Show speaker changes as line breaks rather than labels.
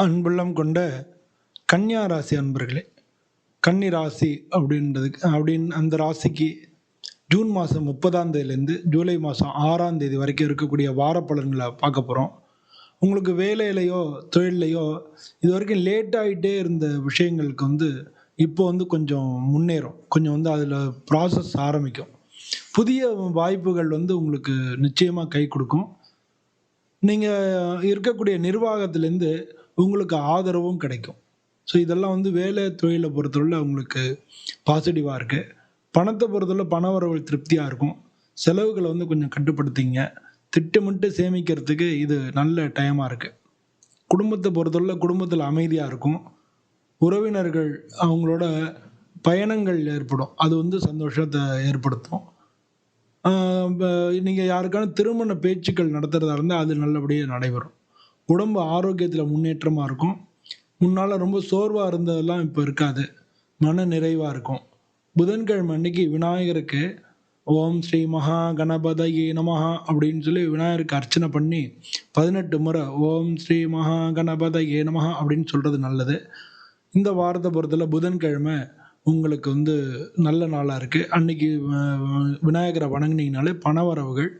அன்புள்ளம் கொண்ட கன்னியா ராசி அன்பர்களே, கன்னி ராசி அப்படின்னு அந்த ராசிக்கு ஜூன் மாதம் 30ஆம் தேதியிலேருந்து ஜூலை மாதம் 6ஆம் தேதி வரைக்கும் இருக்கக்கூடிய வார பலன்களை பார்க்க போகிறோம். உங்களுக்கு வேலையிலையோ தொழில்லையோ இது வரைக்கும் லேட் ஆகிட்டே இருந்த விஷயங்களுக்கு இப்போ கொஞ்சம் முன்னேறும். கொஞ்சம் அதில் ப்ராசஸ் ஆரம்பிக்கும். புதிய வாய்ப்புகள் உங்களுக்கு நிச்சயமாக கை கொடுக்கும். நீங்கள் இருக்கக்கூடிய நிர்வாகத்திலேருந்து உங்களுக்கு ஆதரவும் கிடைக்கும். ஸோ இதெல்லாம் வேலை தொழிலை பொறுத்தவரையில உங்களுக்கு பாசிட்டிவாக இருக்குது. பணத்தை பொறுத்தவரை பண வரவுகள் திருப்தியாக இருக்கும். செலவுகளை கொஞ்சம் கட்டுப்படுத்திங்க. திட்டமிட்டு சேமிக்கிறதுக்கு இது நல்ல டைமாக இருக்குது. குடும்பத்தை பொறுத்தவரை குடும்பத்தில் அமைதியாக இருக்கும். உறவினர்கள் அவங்களோட பயணங்கள் ஏற்படும். அது சந்தோஷத்தை ஏற்படுத்தும். நீங்கள் யாருக்கான திருமண பேச்சுக்கள் நடத்துகிறதா இருந்தால் அது நல்லபடியாக நடைபெறும். உடம்பு ஆரோக்கியத்தில் முன்னேற்றமாக இருக்கும். முன்னால் ரொம்ப சோர்வாக இருந்ததெல்லாம் இப்போ இருக்காது. மன நிறைவாக இருக்கும். புதன்கிழமை அன்னைக்கு விநாயகருக்கு ஓம் ஸ்ரீ மகா கணபதயே நமஹ அப்படின்னு சொல்லி விநாயகருக்கு அர்ச்சனை பண்ணி 18 முறை ஓம் ஸ்ரீ மகா கணபதயே நமஹ அப்படின்னு சொல்கிறது நல்லது. இந்த வாரத்தை பொறுத்தவரை புதன்கிழமை உங்களுக்கு நல்ல நாளாக இருக்குது. அன்னைக்கு விநாயகரை வணங்குனீங்கனாலே பண வரவுகள்